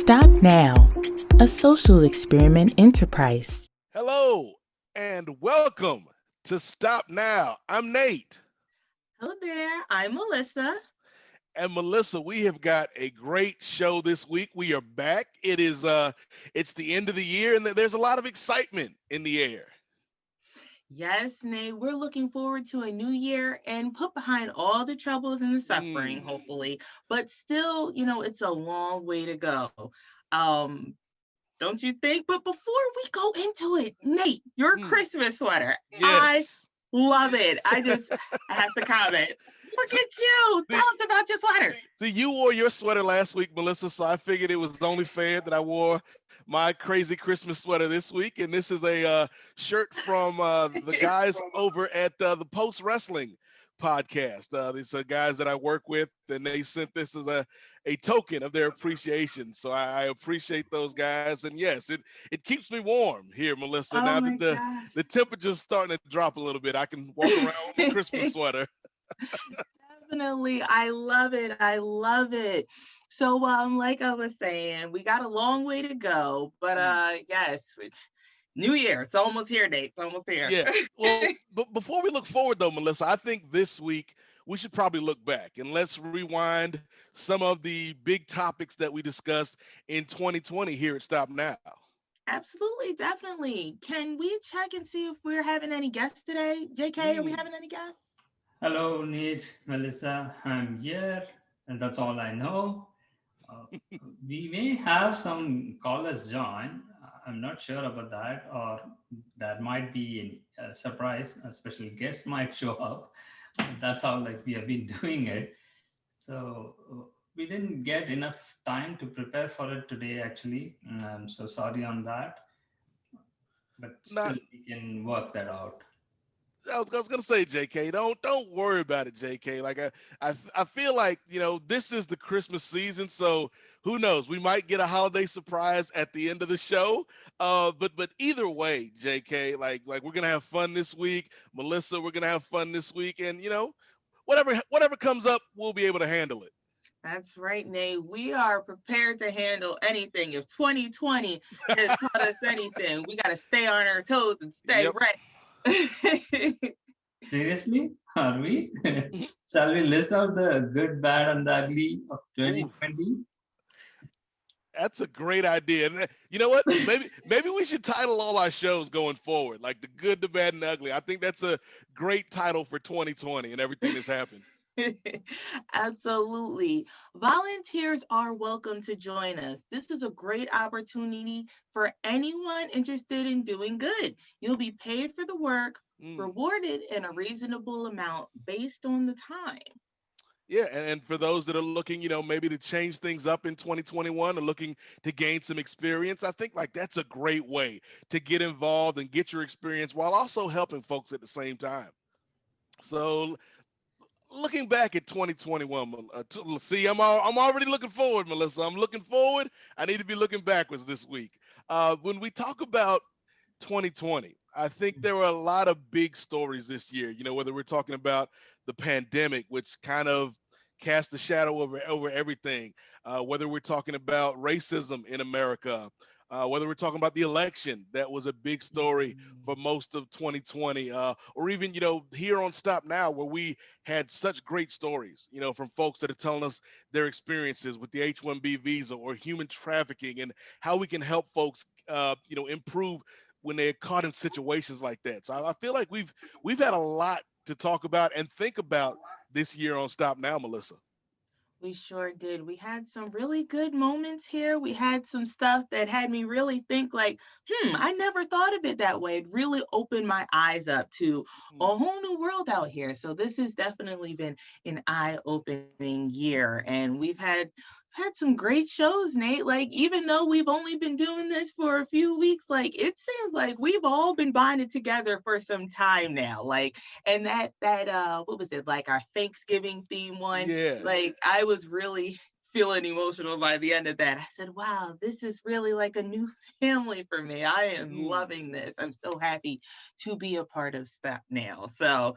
Stop Now, a social experiment enterprise. Hello and welcome to Stop Now. I'm Nate. Hello there, I'm Melissa. And Melissa, we have got a great show this week. We are back. It's the end of the year and there's a lot of excitement in the air. Yes, Nate, we're looking forward to a new year and put behind all the troubles and the suffering, Mm, hopefully. But still, it's a long way to go. Um, don't you think? But before we go into it, Nate, your mm, Christmas sweater, I yes. love it. I have to comment. Look So, at you. the, Tell us about your sweater. you wore your sweater last week, Melissa, so I figured it was only fair that I wore my crazy Christmas sweater this week. And this is a shirt from the guys over at the Post Wrestling podcast. These are guys that I work with, and they sent this as a token of their appreciation. So I appreciate those guys. And yes, it keeps me warm here, Melissa. Oh Now that my the temperature's starting to drop a little bit, I can walk around with my Christmas gosh. sweater. Definitely. I love it. I love it. So like I was saying, we got a long way to go, but Mm. yes, it's New Year. It's almost here, Nate. It's almost here. Yeah. Well, but before we look forward, though, Melissa, I think this week we should probably look back and let's rewind some of the big topics that we discussed in 2020 here at Stop Now. Absolutely, definitely. Can we check and see if we're having any guests today? JK, are we Mm. having any guests? Hello, Nate, Melissa. I'm here, and that's all I know. Uh, we may have some callers join. I'm not sure about that, or that might be a surprise. A special guest might show up. That's how like we have been doing it. So we didn't get enough time to prepare for it today. Actually, I'm so sorry on that, but Not still we can work that out. I was gonna say, JK, don't worry about it, JK. I feel like this is the Christmas season, so who knows? We might get a holiday surprise at the end of the show. But either way, JK, like we're gonna have fun this week. Melissa, we're gonna have fun this week, and whatever comes up, we'll be able to handle it. That's right, Nate. We are prepared to handle anything. If 2020 has taught us anything, we got to stay on our toes and stay Yep. ready. Seriously? Are we? Shall we list out the good, bad, and the ugly of Ooh, 2020? that's a great idea. And you know what? Maybe we should title all our shows going forward, like the good, the bad, and the ugly. I think that's a great title for 2020 and everything that's happened. Absolutely. Volunteers are welcome to join us. This is a great opportunity for anyone interested in doing good. You'll be paid for the work, Mm. rewarded in a reasonable amount based on the time. Yeah, and for those that are looking, maybe to change things up in 2021 or looking to gain some experience, I think like that's a great way to get involved and get your experience while also helping folks at the same time. So looking back at 2021, see, I'm already looking forward, Melissa. I'm looking forward. I need to be looking backwards this week. When we talk about 2020, I think there were a lot of big stories this year. Whether we're talking about the pandemic, which kind of cast a shadow over everything, whether we're talking about racism in America, whether we're talking about the election, that was a big story for most of 2020, or even here on Stop Now, where we had such great stories, from folks that are telling us their experiences with the H-1B visa or human trafficking and how we can help folks, improve when they're caught in situations like that. So I feel like we've had a lot to talk about and think about this year on Stop Now, Melissa. We sure did. We had some really good moments here. We had some stuff that had me really think like, I never thought of it that way. It really opened my eyes up to a Hmm. whole new world out here. So this has definitely been an eye-opening year. And we've had some great shows, Nate. Like, even though we've only been doing this for a few weeks, like it seems like we've all been bonded together for some time now. Like, and that what was it, like our Thanksgiving theme one? Yeah. Like I was really feeling emotional by the end of that. I said, wow, this is really like a new family for me. I am Mm. loving this. I'm so happy to be a part of Step Now. So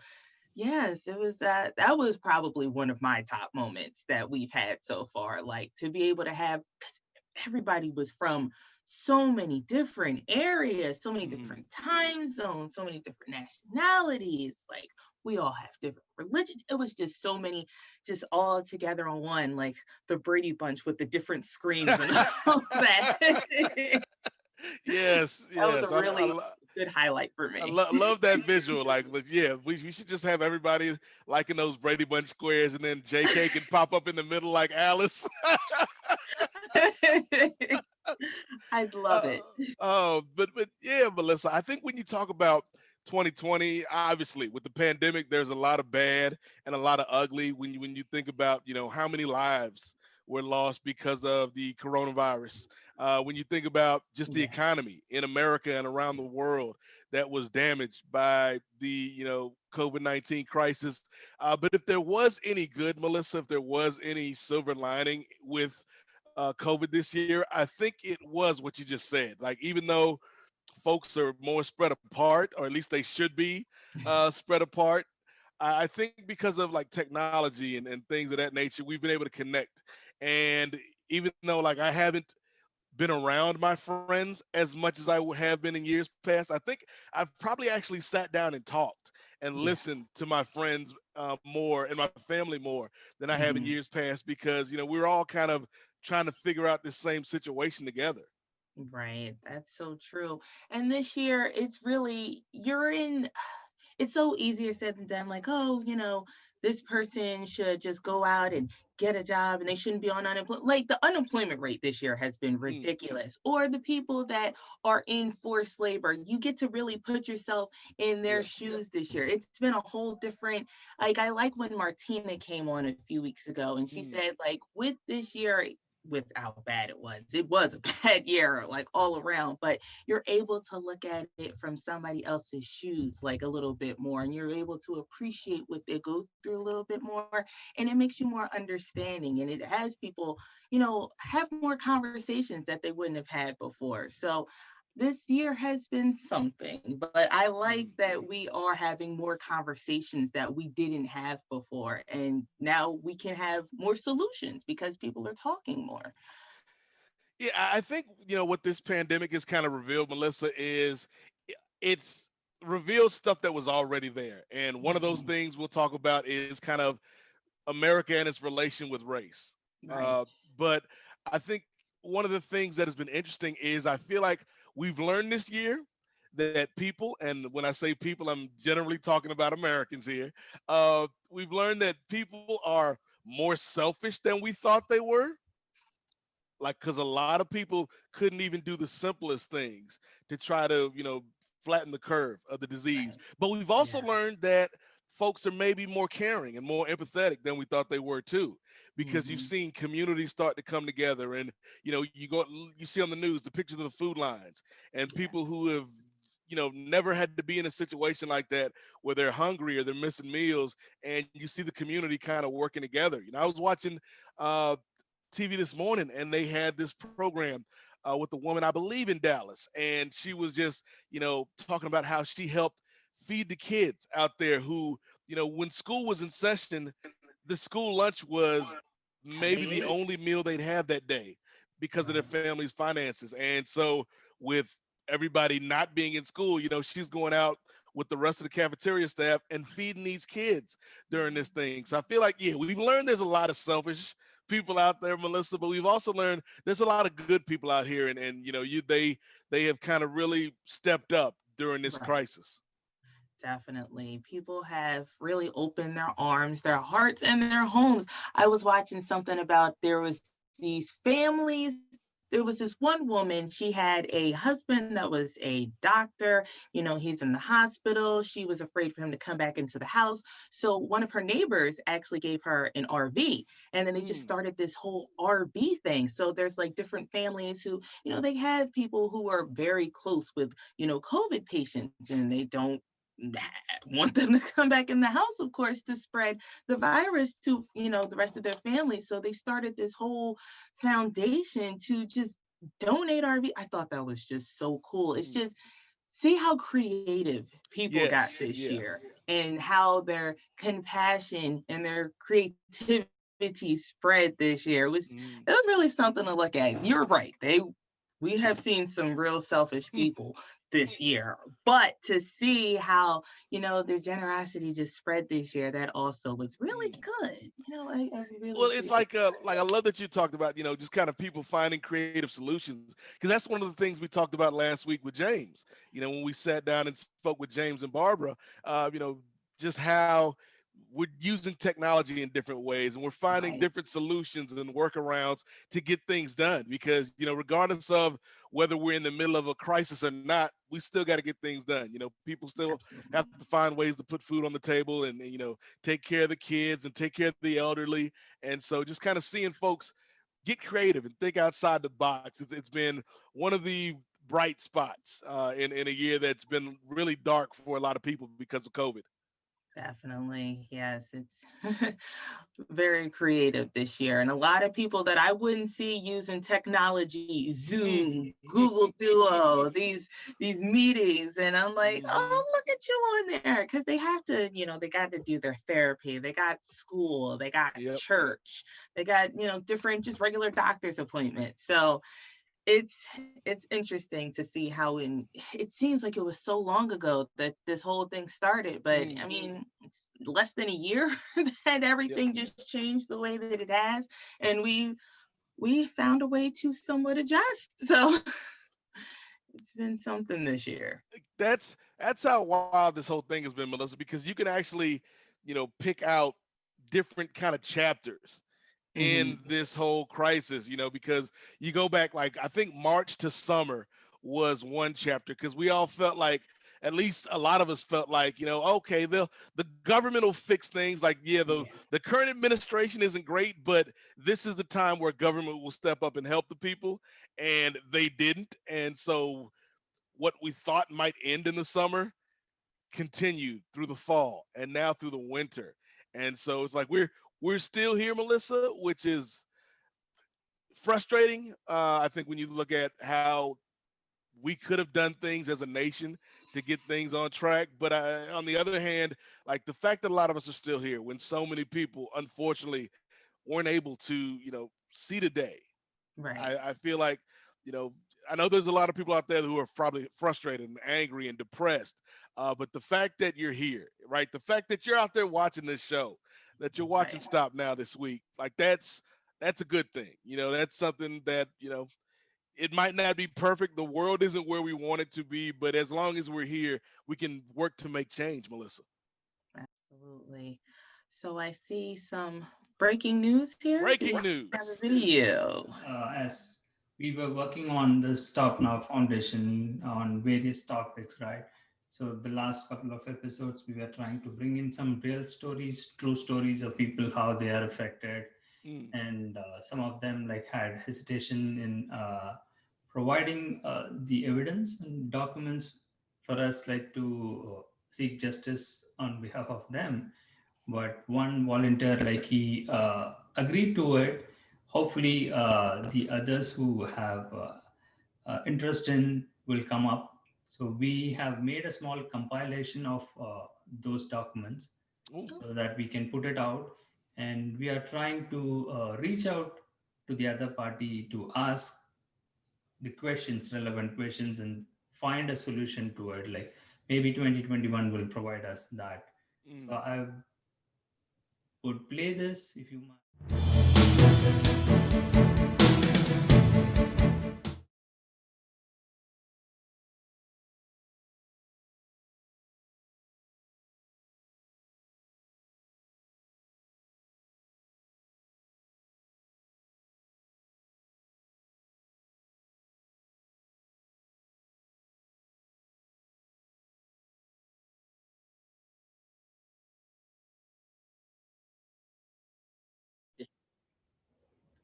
yes, it was that was probably one of my top moments that we've had so far. Like to be able to have everybody was from so many different areas, so many Mhm. different time zones, so many different nationalities. Like we all have different religion. It was just so many, just all together on one, like the Brady Bunch with the different screens and all that. That Yes, was a yes. really good highlight for me. Love that visual. Like, yeah, we should just have everybody like in those Brady Bunch squares, and then JK can pop up in the middle like Alice. I'd love uh, it. but yeah, Melissa, I think when you talk about 2020, obviously with the pandemic, there's a lot of bad and a lot of ugly. When you think about how many lives were lost because of the coronavirus. When you think about just the Yeah. economy in America and around the world that was damaged by the COVID-19 crisis. But if there was any good, Melissa, if there was any silver lining with COVID this year, I think it was what you just said. Like, even though folks are more spread apart, or at least they should be spread apart, I think because of like technology and things of that nature, we've been able to connect. And even though like I haven't been around my friends as much as I have been in years past, I think I've probably actually sat down and talked and Yeah. listened to my friends more and my family more than I have in Mhm. years past, because we're all kind of trying to figure out this same situation together. Right. That's so true. And this year, it's really, you're in, it's so easier said than done. Like, oh, this person should just go out and get a job and they shouldn't be on unemployment. Like the unemployment rate this year has been Mm, ridiculous. Or the people that are in forced labor, you get to really put yourself in their yes. shoes this year. It's been a whole different, like, I like when Martina came on a few weeks ago and she Mm, said, like, with this year, with how bad it was a bad year, like all around, but you're able to look at it from somebody else's shoes like a little bit more, and you're able to appreciate what they go through a little bit more, and it makes you more understanding, and it has people have more conversations that they wouldn't have had before. So this year has been something, but I like mm. that we are having more conversations that we didn't have before, and now we can have more solutions because people are talking more. Yeah, I think what this pandemic has kind of revealed, Melissa, is it's revealed stuff that was already there. And one of those Mhm. things we'll talk about is kind of America and its relation with race. Right. But I think one of the things that has been interesting is I feel like we've learned this year that people, and when I say people, I'm generally talking about Americans here. We've learned that people are more selfish than we thought they were, like, because a lot of people couldn't even do the simplest things to try to flatten the curve of the disease. Right. But we've also Yeah. learned that folks are maybe more caring and more empathetic than we thought they were too, because you've Hmm. seen communities start to come together. And you see on the news the pictures of the food lines and people Yes. who have never had to be in a situation like that, where they're hungry or they're missing meals, and you see the community kind of working together. I was watching uh TV this morning, and they had this program with a woman, I believe, in Dallas, and she was just, talking about how she helped feed the kids out there who, when school was in session, the school lunch was maybe the Right. only meal they'd have that day because of their Right. family's finances. And so, with everybody not being in school, she's going out with the rest of the cafeteria staff and feeding these kids during this thing. So I feel like, yeah, we've learned there's a lot of selfish people out there, Melissa, but we've also learned there's a lot of good people out here, and they have kind of really stepped up during this Right. crisis. Definitely. People have really opened their arms, their hearts, and their homes. I was watching something about there was these families. There was this one woman, she had a husband that was a doctor. He's in the hospital. She was afraid for him to come back into the house. So one of her neighbors actually gave her an RV. And then they just Mm, started this whole RV thing. So there's like different families who, they have people who are very close with, COVID patients, and they don't want them to come back in the house, of course, to spread the virus to the rest of their family. So they started this whole foundation to just donate RV. I thought that was just so cool. It's mm. just, see how creative people got Yes, this yeah. year, and how their compassion and their creativity negativity spread this year. It was really something to look at. You're right. We have seen some real selfish people this year, but to see how their generosity just spread this year, that also was really good. I really Well, it's appreciate like I love that you talked about, just kind of people finding creative solutions, because that's one of the things we talked about last week with James. When we sat down and spoke with James and Barbara, just how we're using technology in different ways, and we're finding Right. different solutions and workarounds to get things done. Because regardless of whether we're in the middle of a crisis or not, we still got to get things done. People still have to find ways to put food on the table, and take care of the kids and take care of the elderly. And so just kind of seeing folks get creative and think outside the box. It's been one of the bright spots in a year that's been really dark for a lot of people because of COVID. Definitely. Yes, it's very creative this year. And a lot of people that I wouldn't see using technology, Zoom, Google Duo, these meetings. And I'm like, oh, look at you on there. Because they have to, they got to do their therapy. They got school, they got Yep. church, they got, different just regular doctor's appointments. So it's interesting to see how it seems like it was so long ago that this whole thing started, but I mean, it's less than a year that everything Yep. just changed the way that it has, and we found a way to somewhat adjust. So it's been something this year. That's how wild this whole thing has been, Melissa, because you can actually, pick out different kind of chapters in this whole crisis, because you go back, like, I think March to summer was one chapter, because we all felt like, at least a lot of us felt like, okay, the government will fix things. Like, yeah, the current administration isn't great, but this is the time where government will step up and help the people, and they didn't. And so what we thought might end in the summer continued through the fall and now through the winter. And so it's like we're still here, Melissa, which is frustrating. I think when you look at how we could have done things as a nation to get things on track. But on the other hand, like, the fact that a lot of us are still here when so many people, unfortunately, weren't able to, see the day. Right. I feel like, you know, I know there's a lot of people out there who are probably frustrated and angry and depressed. But the fact that you're here, right? The fact that you're out there watching this show, that you're watching Right. Stop Now this week, like, that's a good thing. That's something that, it might not be perfect. The world isn't where we want it to be, but as long as we're here, we can work to make change, Melissa. Absolutely. So I see some breaking news here. We Breaking have a news. video. As we were working on the Stop Now Foundation on various topics, right? So the last couple of episodes, we were trying to bring in some real stories, true stories of people, how they are affected. And some of them like had hesitation in providing the evidence and documents for us, like to seek justice on behalf of them. But one volunteer, like, he agreed to it. Hopefully the others who have interest in will come up. So we have made a small compilation of those documents Ooh. so that we can put it out, and we are trying to reach out to the other party to ask the questions, relevant questions, and find a solution to it. Like, maybe 2021 will provide us that. So I would play this if you mind.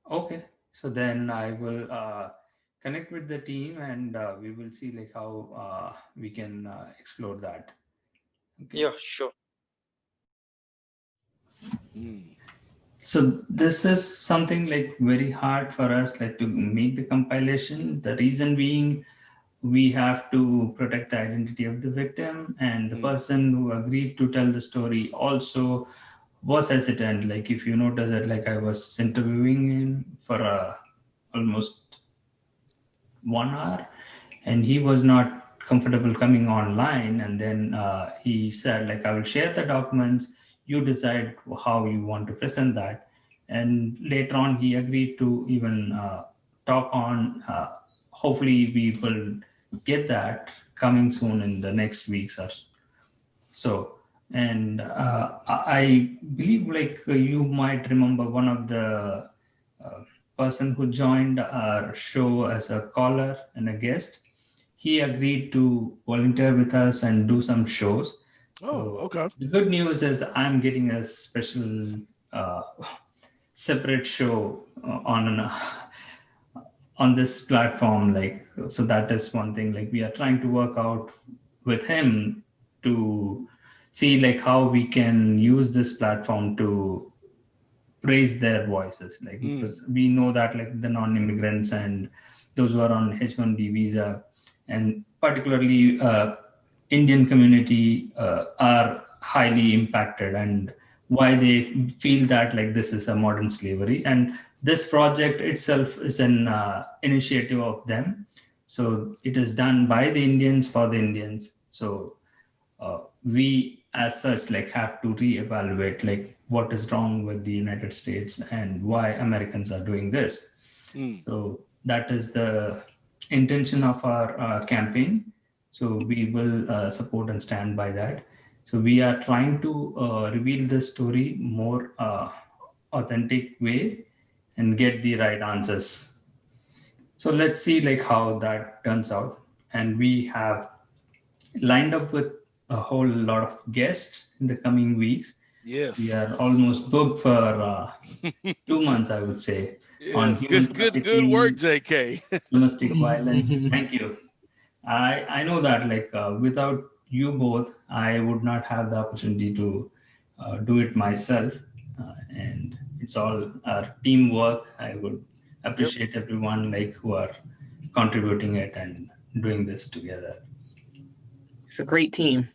Okay, so then I will connect with the team, and we will see like how we can explore that. Okay. Yeah, sure. So this is something like very hard for us, like, to make the compilation. The reason being, we have to protect the identity of the victim, and the person who agreed to tell the story also was hesitant. Like if you notice that, like I was interviewing him for almost 1 hour, and he was not comfortable coming online. And then he said, like, I will share the documents. You decide how you want to present that. And later on, he agreed to even talk on. Hopefully, we will get that coming soon in the next weeks or so. And I believe, like, you might remember one of the uh, person who joined our show as a caller and a guest. He agreed to volunteer with us and do some shows. Oh, So okay. the good news is I'm getting a special uh, separate show on this platform. Like, so that is one thing. Like, we are trying to work out with him to see like how we can use this platform to raise their voices, like, because we know that, like, the non-immigrants and those who are on H-1B visa, and particularly Indian community, are highly impacted, and why they feel that, like, this is a modern slavery. And this project itself is an initiative of them. So it is done by the Indians for the Indians. So we as such, like, have to reevaluate, like, what is wrong with the United States and why Americans are doing this. So that is the intention of our campaign. So we will support and stand by that. So we are trying to reveal the story more authentic way and get the right answers. So let's see, like, how that turns out. And we have lined up with a whole lot of guests in the coming weeks. We Yes. are almost booked for 2 months, I would say, on Yes. human Good work, trafficking, JK. domestic violence. Thank you. I know that, like, without you both, I would not have the opportunity to do it myself. And it's all our teamwork. I would Yep. appreciate everyone, like, who are contributing it and doing this together. It's a great team.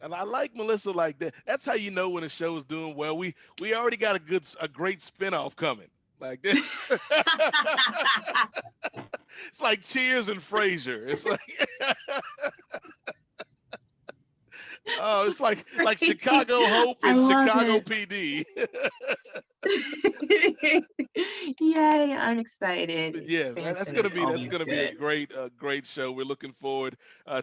And I like Melissa like that. That's how you know when a show is doing well. We already got a great spinoff coming. Like this. It's like Cheers and Frasier. It's like oh, it's like Chicago Hope I and love Chicago it. PD. Yay, I'm excited. Yes, Expansion is that's always gonna be a good. great show. We're looking forward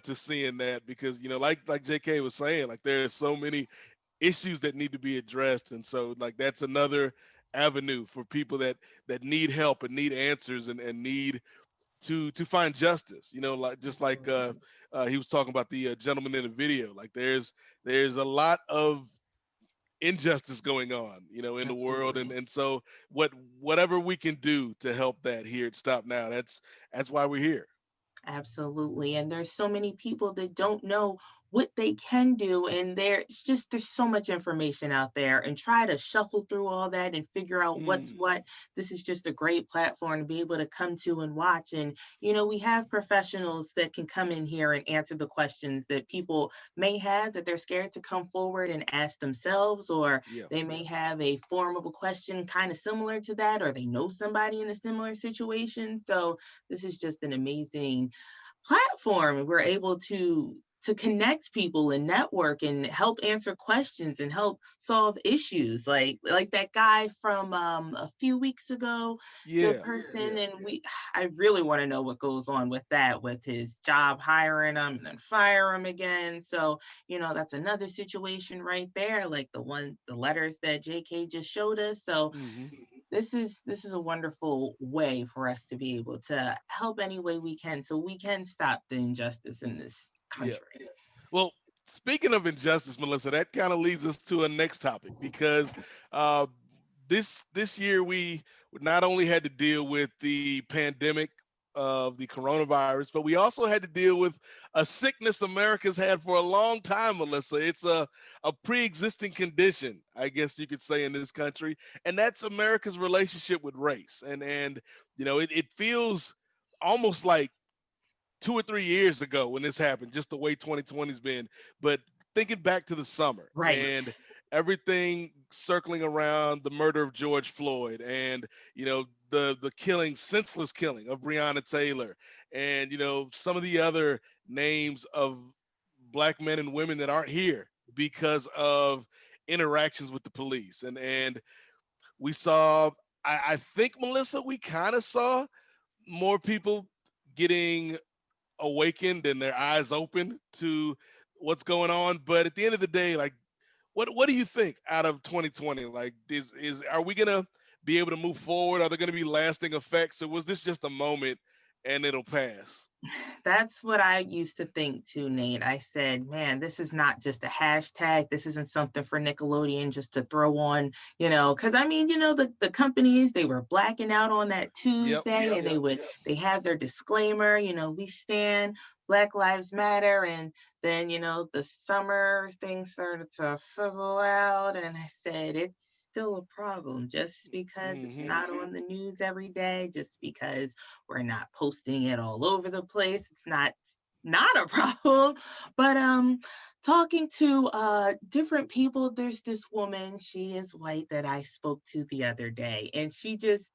to seeing that because like JK was saying, like there's so many issues that need to be addressed, and so like that's another avenue for people that need help and need answers and need to find justice. Like just like he was talking about the gentleman in the video. Like there's a lot of injustice going on in the world, and Absolutely. and so whatever we can do to help that here at Stop Now, that's why we're here. Absolutely. And there's so many people that don't know what they can do. And there's so much information out there, and try to shuffle through all that and figure out what's Mm, what. This is just a great platform to be able to come to and watch. And, we have professionals that can come in here and answer the questions that people may have that they're scared to come forward and ask themselves, or yeah. they may have a form of a question kind of similar to that, or they know somebody in a similar situation. So this is just an amazing platform. We're able to connect people and network and help answer questions and help solve issues, like that guy from a few weeks ago, the Yeah. person. Yeah. And I really want to know what goes on with that, with his job hiring him and then fire him again. So that's another situation right there, like the letters that JK just showed us. So Hmm. this is a wonderful way for us to be able to help any way we can, so we can stop the injustice in this Yeah. country. Well, speaking of injustice, Melissa, that kind of leads us to a next topic because uh, this year we not only had to deal with the pandemic of the coronavirus, but we also had to deal with a sickness America's had for a long time, Melissa. It's a pre-existing condition, I guess you could say, in this country, and that's America's relationship with race. And it feels almost like 2 or 3 years ago when this happened, just the way 2020's been. But thinking back to the summer Right. and everything circling around the murder of George Floyd, and the killing, senseless killing of Breonna Taylor, and some of the other names of black men and women that aren't here because of interactions with the police. And we saw, I think, Melissa, we kind of saw more people getting awakened and their eyes open to what's going on. But at the end of the day, like, what do you think out of 2020? Like, is are we gonna be able to move forward? Are there gonna be lasting effects, or was this just a moment and it'll pass? That's what I used to think too, Nate. I said, man, this is not just a hashtag. This isn't something for Nickelodeon just to throw on, because I mean, the companies, they were blacking out on that Yep. Tuesday, and they have their disclaimer, we stand Black Lives Matter. And then, the summer things started to fizzle out. And I said, it's still a problem just because it's not on the news every day, just because we're not posting it all over the place. It's not a problem. But talking to different people, there's this woman, she is white, that I spoke to the other day, and she just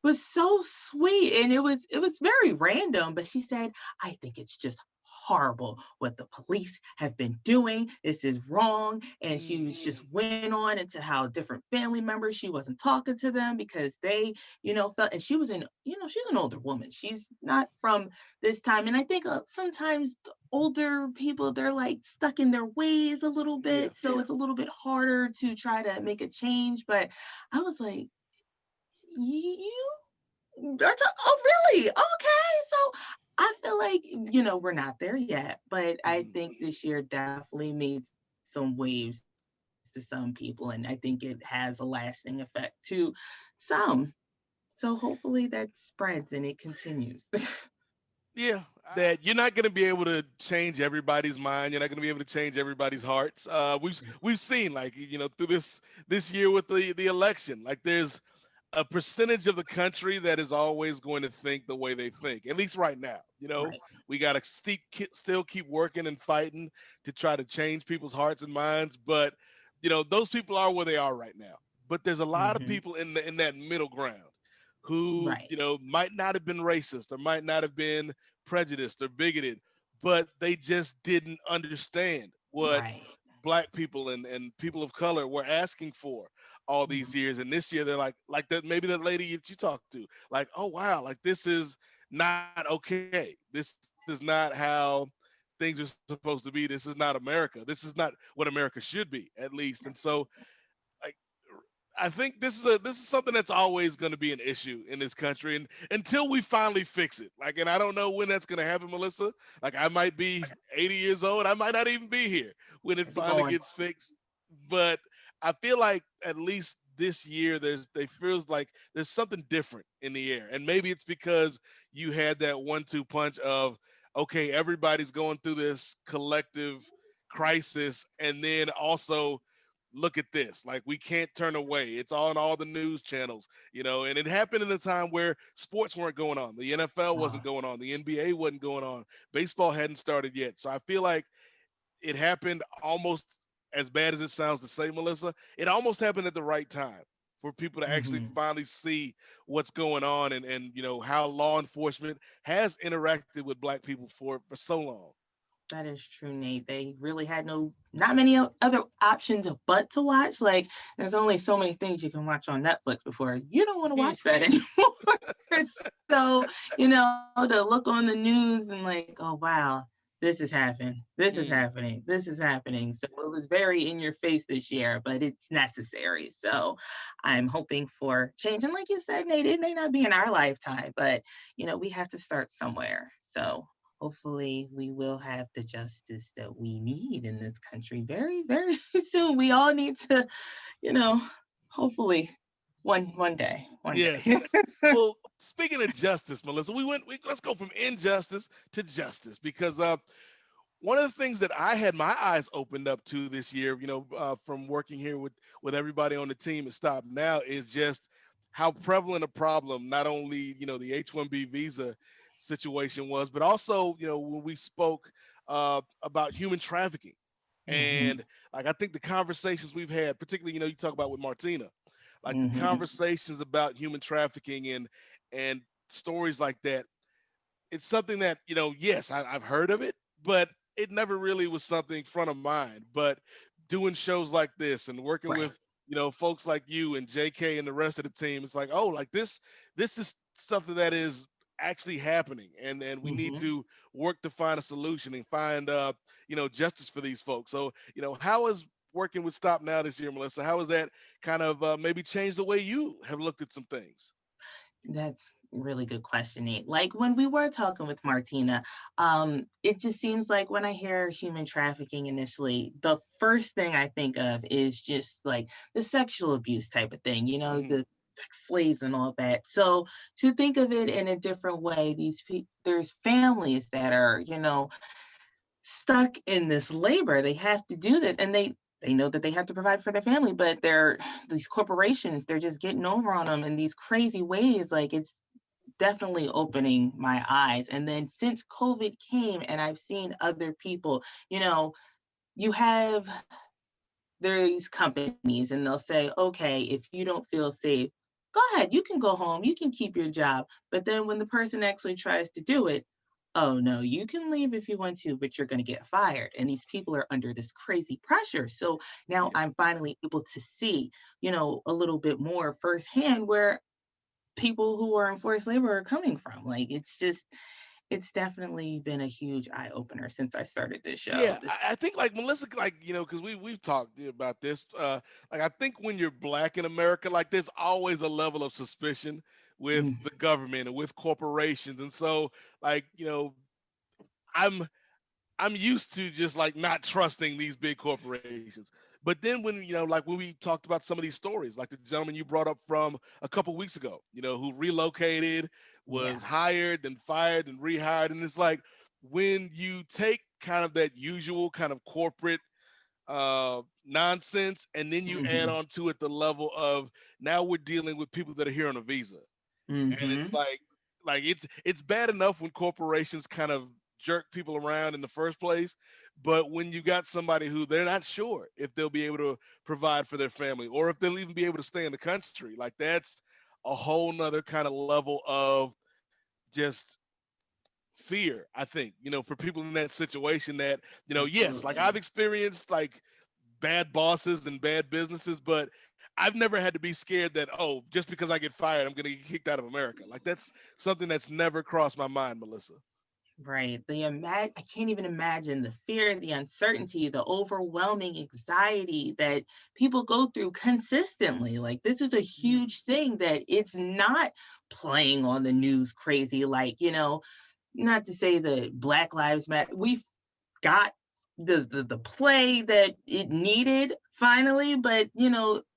was so sweet, and it was very random, but she said, I think it's just horrible what the police have been doing. This is wrong. And she was just went on into how different family members, she wasn't talking to them because they felt, and she was she's an older woman, she's not from this time. And I think sometimes the older people, they're like stuck in their ways a little bit, so it's a little bit harder to try to make a change. But I was like, you oh really? Okay. So I feel like, we're not there yet, but I think this year definitely made some waves to some people, and I think it has a lasting effect to some. So hopefully that spreads and it continues. Yeah, that you're not going to be able to change everybody's mind. You're not going to be able to change everybody's hearts. We've seen, like, through this year with the election, like, there's a percentage of the country that is always going to think the way they think, at least right now. Right. We got to still keep working and fighting to try to change people's hearts and minds. But those people are where they are right now. But there's a lot of people in that middle ground who Right. might not have been racist or might not have been prejudiced or bigoted, but they just didn't understand what Right. black people and people of color were asking for all these years. And this year they're like that, maybe that lady that you talked to, like, oh wow, like, this is not okay. This is not how things are supposed to be. This is not America. This is not what America should be, at least. And so, like, I think this is something that's always going to be an issue in this country, and until we finally fix it. Like, and I don't know when that's going to happen, Melissa. Like, I might be 80 years old, I might not even be here when it Be finally going. gets fixed. But I feel like at least this year they feels like there's something different in the air, and maybe it's because you had that 1-2 punch of, okay, everybody's going through this collective crisis, and then also look at this, like, we can't turn away, it's on all the news channels, and it happened in a time where sports weren't going on, the NFL wasn't going on, the NBA wasn't going on, baseball hadn't started yet. So I feel like it happened almost, as bad as it sounds to say, Melissa, it almost happened at the right time for people to actually finally see what's going on, and how law enforcement has interacted with black people for so long. That is true, Nate. They really had not many other options but to watch. Like, there's only so many things you can watch on Netflix before you don't want to watch that anymore. So, to look on the news and like, oh wow, this is happening. This is happening. This is happening. So it was very in your face this year, but it's necessary. So I'm hoping for change. And like you said, Nate, it may not be in our lifetime, but we have to start somewhere. So hopefully we will have the justice that we need in this country very, very soon. We all need to, hopefully one day. Yes. Well, speaking of justice, Melissa, let's go from injustice to justice, because one of the things that I had my eyes opened up to this year, from working here with everybody on the team at Stop Now, is just how prevalent a problem not only the H-1B visa situation was, but also when we spoke about human trafficking Mm-hmm. And like I think the conversations we've had, particularly, you talk about with Martina, like the Mm-hmm. conversations about human trafficking and stories like that, it's something that, yes, I've heard of it, but it never really was something front of mind. But doing shows like this and working Right. with, folks like you and JK and the rest of the team, it's like, oh, like this is stuff that is actually happening, and we need Mm-hmm. to work to find a solution and find justice for these folks. So, how is working with Stop Now this year, Melissa? How has that kind of maybe changed the way you have looked at some things? That's really good question, Nate. Like when we were talking with Martina, it just seems like when I hear human trafficking initially, the first thing I think of is just like the sexual abuse type of thing, Hmm. the sex slaves and all that. So to think of it in a different way, there's families that are, stuck in this labor. They have to do this, and they know that they have to provide for their family, but these corporations, they're just getting over on them in these crazy ways. Like it's definitely opening my eyes. And then since COVID came and I've seen other people, you have these companies and they'll say, okay, if you don't feel safe, go ahead, you can go home, you can keep your job. But then when the person actually tries to do it, oh no, you can leave if you want to, but you're going to get fired. And these people are under this crazy pressure. So now Yeah. I'm finally able to see, a little bit more firsthand where people who are in forced labor are coming from. Like it's definitely been a huge eye opener since I started this show. Yeah, I think like Melissa, like because we've talked about this. Like I think when you're black in America, like there's always a level of suspicion with Mm, the government and with corporations, and so like I'm I'm used to just like not trusting these big corporations. But then when like when we talked about some of these stories, like the gentleman you brought up from a couple weeks ago, who relocated, yeah. was hired, then fired, and rehired, and it's like when you take kind of that usual kind of corporate nonsense, and then you add Hmm. on to it the level of now we're dealing with people that are here on a visa, and it's Hmm. like it's bad enough when corporations kind of jerk people around in the first place, but when you got somebody who they're not sure if they'll be able to provide for their family or if they'll even be able to stay in the country, like that's a whole nother kind of level of just fear, I think, for people in that situation that, yes, like Absolutely. I've experienced like bad bosses and bad businesses, but I've never had to be scared that, oh, just because I get fired, I'm going to get kicked out of America. Like that's something that's never crossed my mind, Melissa. Right. I can't even imagine the fear, the uncertainty, the overwhelming anxiety that people go through consistently. Like this is a Mm. huge thing that it's not playing on the news crazy. Like, not to say that Black Lives Matter, we've got the play that it needed finally, but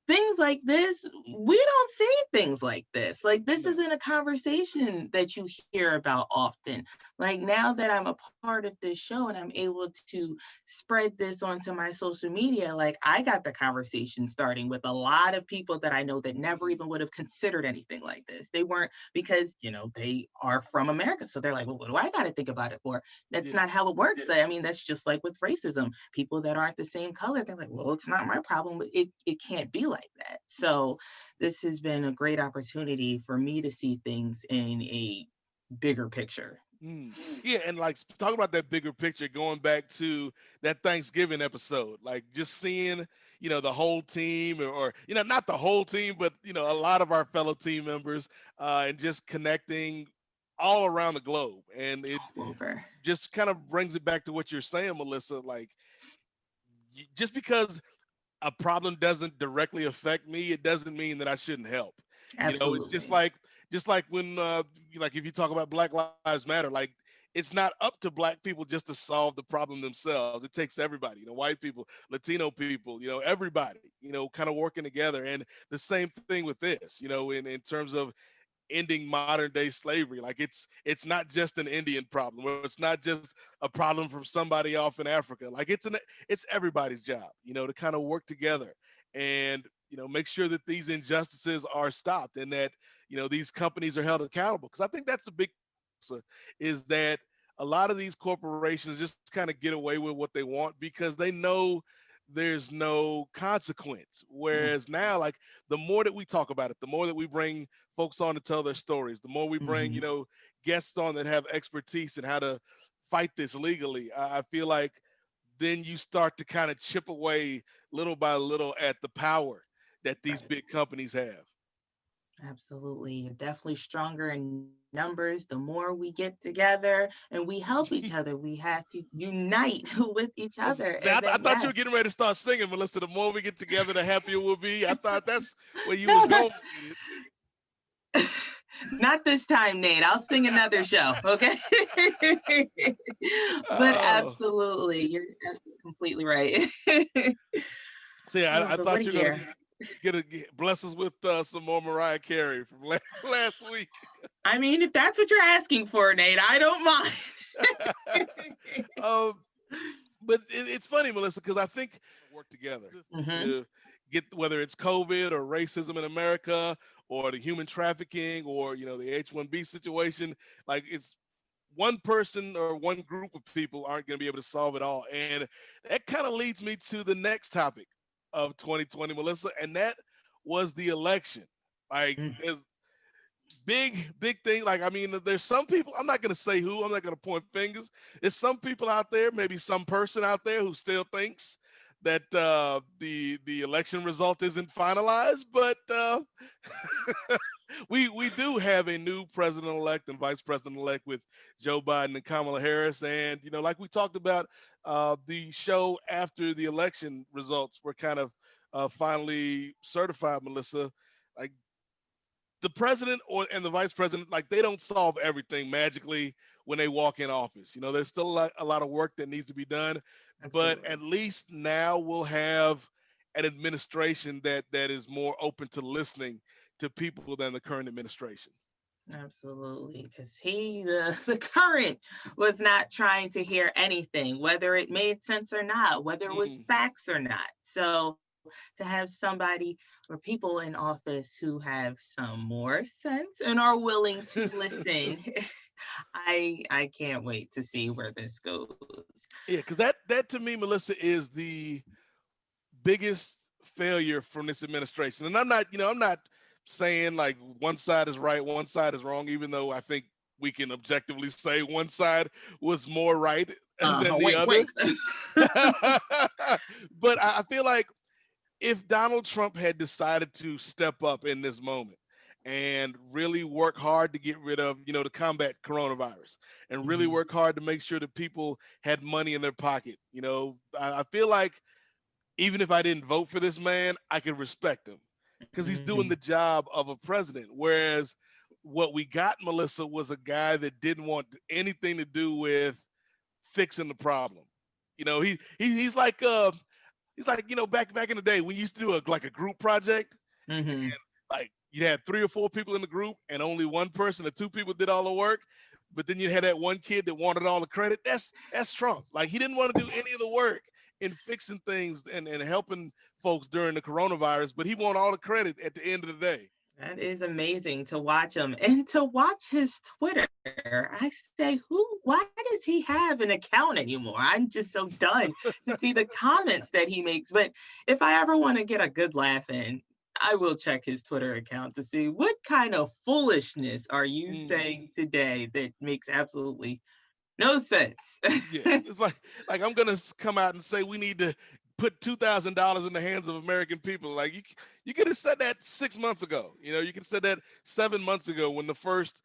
things like this, we don't see things like this. Like this No. isn't a conversation that you hear about often. Like now that I'm a part of this show and I'm able to spread this onto my social media, like I got the conversation starting with a lot of people that I know that never Mhm. even would have considered anything like this. They weren't, because they are from America, so they're like, well, what do I got to think about it for? That's Yeah. not how it works. I mean, that's just like with racism. People that aren't the same color, they're like, well, it's not my problem. But it can't be like that. So this has been a great opportunity for me to see things in a bigger picture. Mm. Yeah, and like talking about that bigger picture, going back to that Thanksgiving episode, like just seeing, the whole team, or not the whole team, but a lot of our fellow team members, and just connecting all around the globe, and it All over. just kind of brings it back to what you're saying, Melissa. Like just because a problem doesn't directly affect me, it doesn't mean that I shouldn't help. It's Absolutely. just like when like if you talk about Black Lives Matter, like it's not up to black people just to solve the problem themselves. It takes everybody, white people, Latino people, everybody, kind of working together. And the same thing with this, in terms of ending modern day slavery. Like it's not just an Indian problem, or it's not just a problem from somebody off in Africa. Like it's everybody's job, to kind of work together and make sure that these injustices are stopped, and that these companies are held accountable. Because I think that's the big is that a lot of these corporations just kind of get away with what they want because they know there's no consequence. Whereas now, like the more that we talk about it, the more that we bring folks on to tell their stories, the more we bring, Mhm. guests on that have expertise in how to fight this legally. I feel like then you start to kind of chip away little by little at the power that these big companies have. Absolutely. You're definitely stronger in numbers. The more we get together and we help each other, we have to unite with each other. See, And I then, thought you were yes. getting ready to start singing, Melissa. The more we get together, the happier we'll be. I thought that's where you was going with Not this time, Nate. I'll sing another show, okay? it. But Oh, absolutely, you're that's completely right. see, I But what thought a you were gonna year. bless us with some more Mariah Carey from last week. I mean, if that's what you're asking for, Nate, I don't mind. um, but it's funny, Melissa, because I think work together Hmm. to get whether it's COVID or racism in America or the human trafficking or the H-1B situation. Like it's one person or one group of people aren't going to be able to solve it all, and that kind of leads me to the next topic of 2020, Melissa, and that was the election. Like there's big thing. Like, I mean, there's some people, I'm not going to say who, I'm not going to point fingers. There's some people out there, maybe some person out there who still thinks that the election result isn't finalized, but we do have a new president-elect and vice president-elect with Joe Biden and Kamala Harris. And, like we talked about, the show after the election results were kind of finally certified, Melissa. Like the president and the vice president, like they don't solve everything magically when they walk in office. There's still a lot of work that needs to be done, but Absolutely. at least now we'll have an administration that is more open to listening to people than the current administration. Absolutely. Because the current was not trying to hear anything, whether it made sense or not, whether it was Mm. facts or not. So to have somebody or people in office who have some more sense and are willing to listen, I can't wait to see where this goes. Yeah, because that to me, Melissa, is the biggest failure from this administration. And I'm not saying like one side is right, one side is wrong, even though I think we can objectively say one side was more right than the Wink, other. wink. But I feel like if Donald Trump had decided to step up in this moment and really work hard to get rid of, to combat coronavirus and really Mhm, work hard to make sure that people had money in their pocket, I feel like even if I didn't vote for this man, I could respect him because he's doing mhm, the job of a president. Whereas what we got, Melissa, was a guy that didn't want anything to do with fixing the problem. He's like back in the day when you used to do like a group project, mhm. like you had 3 or 4 people in the group and only one person or 2 people did all the work, but then you had that one kid that wanted all the credit. That's Trump. Like he didn't want to do any of the work in fixing things and helping folks during the coronavirus, but he wanted all the credit at the end of the day. That is amazing to watch him and to watch his Twitter. I say, why does he have an account anymore? I'm just so done to see the comments that he makes. But if I ever want to get a good laugh in, I will check his Twitter account to see what kind of foolishness are you Mm. saying today that makes absolutely no sense. Yeah, it's like I'm gonna come out and say we need to put $2,000 in the hands of American people. Like you could have said that 6 months ago. You could have said that 7 months ago when the first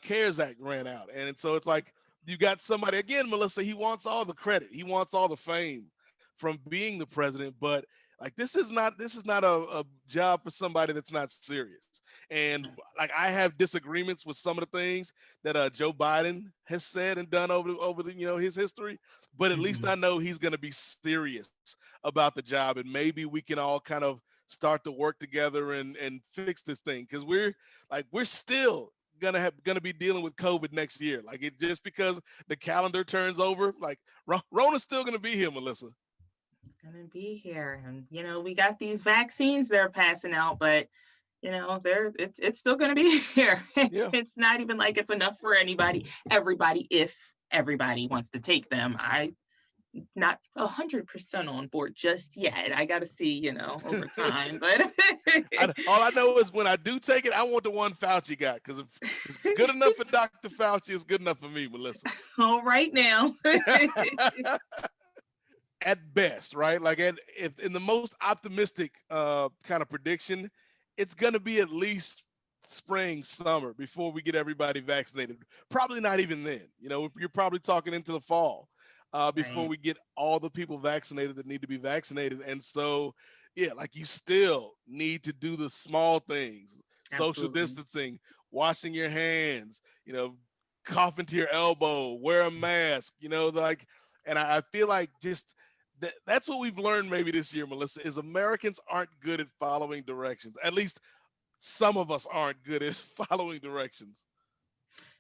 CARES Act ran out. And so it's like you got somebody again, Melissa. He wants all the credit. He wants all the fame from being the president. But like this is not a job for somebody that's not serious. And like I have disagreements with some of the things that Joe Biden has said and done over his history, but at least Mhm. I know he's going to be serious about the job, and maybe we can all kind of start to work together and fix this thing because we're still gonna be dealing with COVID next year. Like it just because the calendar turns over, like Rona's still gonna be here, Melissa. It's gonna be here, and we got these vaccines they're passing out, but it's still gonna be here. Yeah. It's not even like it's enough for everybody if everybody wants to take them. I not 100% on board just yet. I got to see, over time. But all I know is when I do take it, I want the one Fauci got, because if it's good enough for Dr. Fauci, it's good enough for me, Melissa. all right now. At best, right? Like if in the most optimistic kind of prediction, it's going to be at least spring, summer before we get everybody vaccinated. Probably not even then. You're probably talking into the fall before Right. we get all the people vaccinated that need to be vaccinated. And so, yeah, like you still need to do the small things, social Absolutely. distancing, washing your hands, cough into your elbow, wear a mask, like, and I feel like just that's what we've learned maybe this year, Melissa, is Americans aren't good at following directions. At least some of us aren't good at following directions.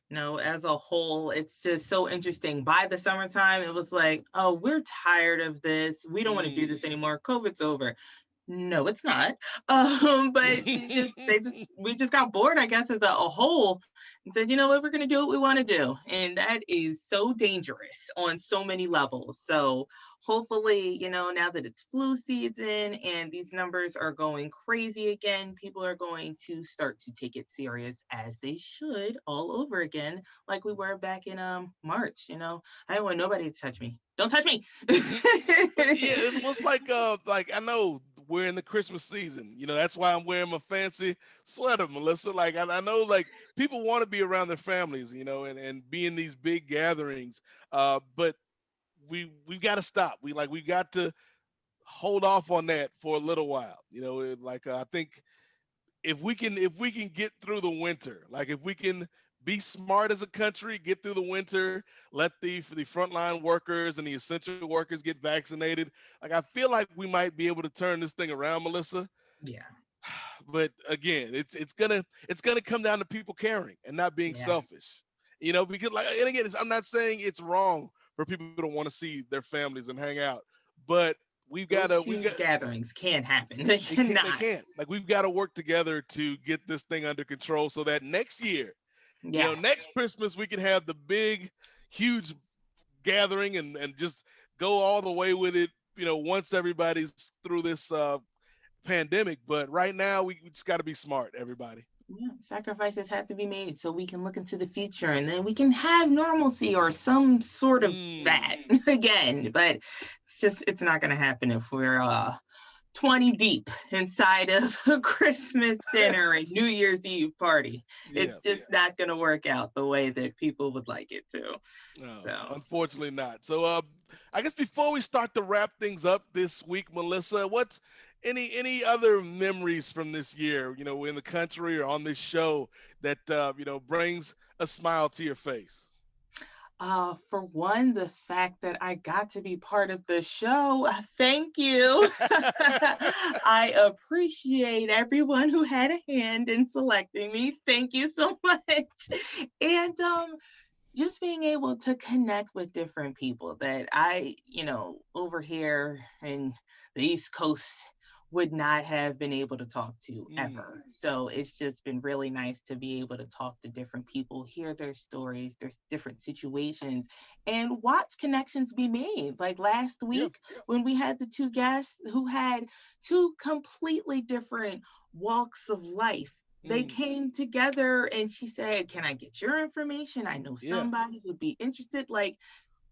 No, as a whole, it's just so interesting. By the summertime, it was like, oh, we're tired of this. We don't want to do this anymore. COVID's over. No, it's not. But we just got bored, I guess, as a whole, and said, you know what, we're gonna do what we want to do. And that is so dangerous on so many levels. So hopefully, now that it's flu season and these numbers are going crazy again, people are going to start to take it serious, as they should, all over again, like we were back in March. I don't want nobody to touch me. Don't touch me. But yeah, it was like I know we're in the Christmas season. That's why I'm wearing my fancy sweater, Melissa. Like I know, like, people want to be around their families, and be in these big gatherings. But we've got to stop. We've got to hold off on that for a little while. I think if we can get through the winter, like if we can be smart as a country, get through the winter, let the frontline workers and the essential workers get vaccinated. Like, I feel like we might be able to turn this thing around, Melissa. Yeah. But again, it's gonna come down to people caring and not being Yeah. selfish. Because, like, and again, I'm not saying it's wrong for people to want to see their families and hang out, but Those huge gatherings can't happen. They cannot. They can't. Like, we've got to work together to get this thing under control so that next year, Yeah. next Christmas, we can have the big, huge gathering and just go all the way with it, once everybody's through this pandemic. But right now, we just got to be smart, everybody. Yeah, sacrifices have to be made so we can look into the future, and then we can have normalcy or some sort of that again. But it's not going to happen if we're 20 deep inside of a Christmas dinner and New Year's Eve party. It's just not going to work out the way that people would like it to. No, so unfortunately not. So I guess before we start to wrap things up this week, Melissa, what's any other memories from this year, in the country or on this show that brings a smile to your face? For one, the fact that I got to be part of the show. Thank you. I appreciate everyone who had a hand in selecting me. Thank you so much. And just being able to connect with different people that I, over here in the East Coast would not have been able to talk to ever. So it's just been really nice to be able to talk to different people, hear their stories, their different situations, and watch connections be made. Like last week when we had the two guests who had two completely different walks of life. They came together and she said, "Can I get your information? I know somebody who'd be interested." Like,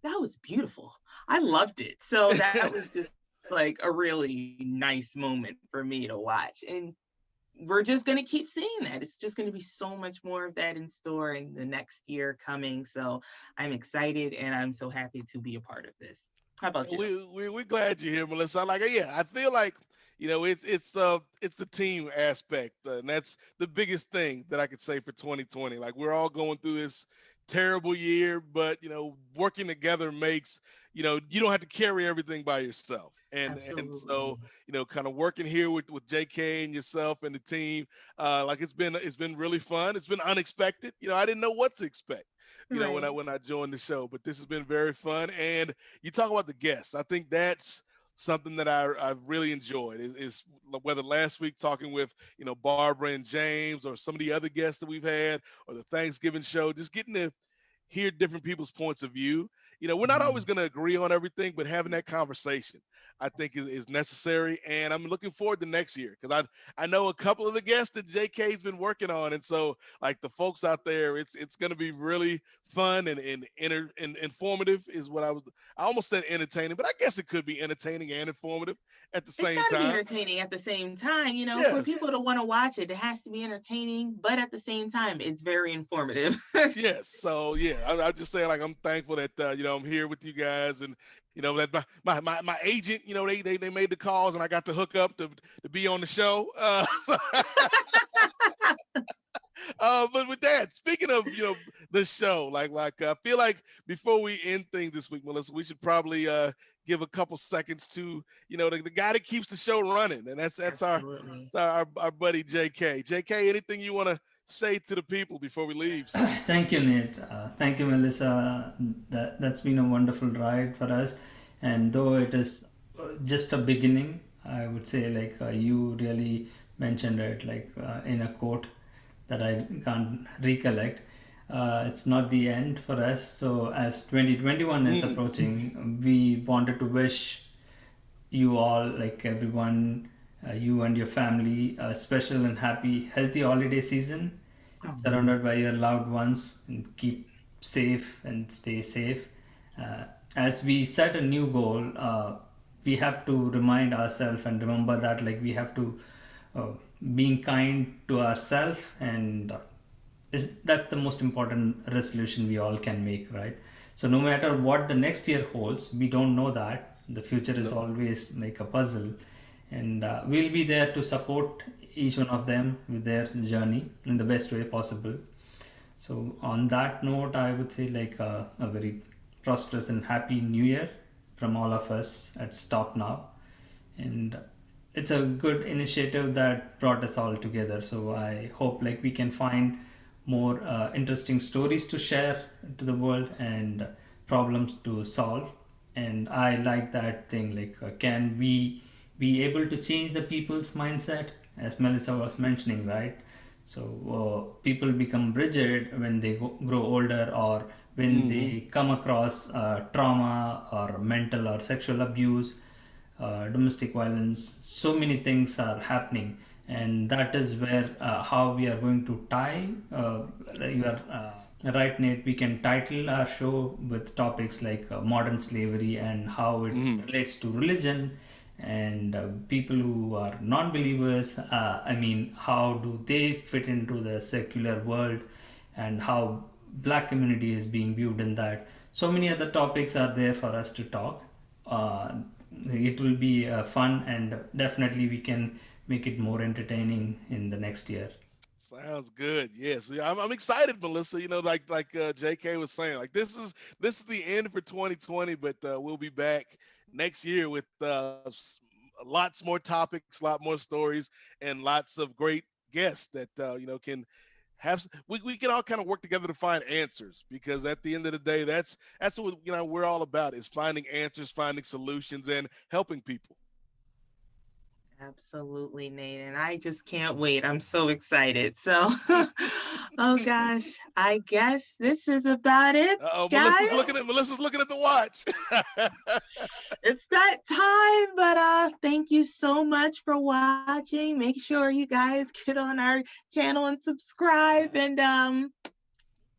that was beautiful. I loved it. So that was just like a really nice moment for me to watch. And we're just going to keep seeing that. It's just going to be so much more of that in store in the next year coming. So I'm excited and I'm so happy to be a part of this. How about you? We're glad you're here, Melissa. I feel like, it's the team aspect, and that's the biggest thing that I could say for 2020. Like, we're all going through this terrible year, but working together makes, you don't have to carry everything by yourself. And so, kind of working here with JK and yourself and the team, like, it's been really fun. It's been unexpected. I didn't know what to expect, when I joined the show, but this has been very fun. And you talk about the guests. I think that's something that I've really enjoyed is whether last week talking with, Barbara and James, or some of the other guests that we've had, or the Thanksgiving show, just getting to hear different people's points of view. You know, we're not always going to agree on everything, but having that conversation, I think, is necessary. And I'm looking forward to next year because I know a couple of the guests that JK's been working on, and so like the folks out there, it's going to be really fun and informative. Is what I almost said entertaining, but I guess it could be entertaining and informative at the It's same got to be time. entertaining at the same time. You know, for Yes. people to want to watch it, it has to be entertaining, but at the same time, it's very informative. Yes. So yeah, I'm just saying, like, I'm thankful that you know, I'm here with you guys, and you know that my agent, you know, they made the calls and I got to hook up to be on the show. But with that, speaking of, you know, the show, like I feel like before we end things this week, Melissa, we should probably give a couple seconds to, you know, the guy that keeps the show running, and that's Absolutely. our buddy JK. JK, anything you want to say to the people before we leave? Thank you, Nate. Thank you, Melissa. That's been a wonderful ride for us. And though it is just a beginning, I would say, like, you really mentioned it, like, in a quote that I can't recollect. It's not the end for us. So as 2021 is approaching, we wanted to wish you all, like everyone, you and your family, a special and happy, healthy holiday season, surrounded by your loved ones, and keep safe and stay safe. As we set a new goal, we have to remind ourselves and remember that, like, we have to being kind to ourselves, and that's the most important resolution we all can make, right? So no matter what the next year holds, we don't know that. The future is always like a puzzle, and we'll be there to support each one of them with their journey in the best way possible. So on that note, I would say, like, a very prosperous and happy new year from all of us at Stop Now. And it's a good initiative that brought us all together. So I hope, like, we can find more interesting stories to share to the world and problems to solve. And I like that thing, like, can we be able to change the people's mindset, as Melissa was mentioning, right? So people become rigid when they grow older, or when they come across trauma or mental or sexual abuse, domestic violence. So many things are happening, and that is where how we are going to tie. You are right, Nate. We can title our show with topics like modern slavery and how it relates to religion, and people who are non-believers. I mean, how do they fit into the secular world, and how Black community is being viewed in that. So many other topics are there for us to talk. It will be fun, and definitely we can make it more entertaining in the next year. Sounds good. Yes, I'm excited, Melissa. You know, like JK was saying, like, this is the end for 2020, but we'll be back next year with lots more topics, a lot more stories, and lots of great guests that you know, can have. We can all kind of work together to find answers, because at the end of the day, that's what, you know, we're all about, is finding answers, finding solutions, and helping people. Absolutely, Nate. And I just can't wait. I'm so excited. So, oh gosh, I guess this is about it, Melissa's guys. looking at the watch. It's that time, but thank you so much for watching. Make sure you guys get on our channel and subscribe, and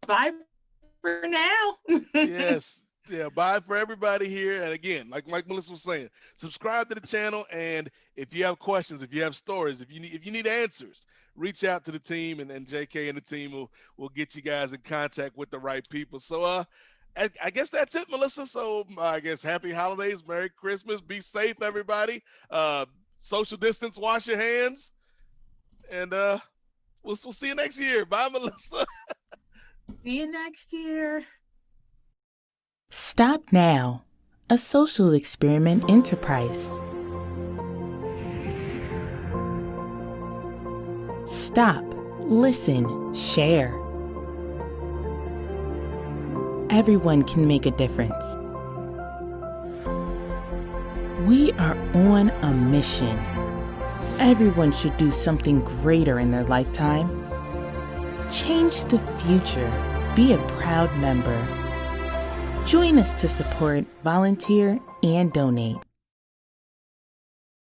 bye for now. Yes. Yeah, bye for everybody here. And again, like Melissa was saying, subscribe to the channel. And if you have questions, if you have stories, if you need answers, reach out to the team, and JK and the team will get you guys in contact with the right people. So I guess that's it, Melissa. So I guess happy holidays, Merry Christmas, be safe, everybody. Social distance, wash your hands, and we'll see you next year. Bye, Melissa. See you next year. Stop Now, a social experiment enterprise. Stop, listen, share. Everyone can make a difference. We are on a mission. Everyone should do something greater in their lifetime. Change the future be a proud member. Join us to support, volunteer, and donate.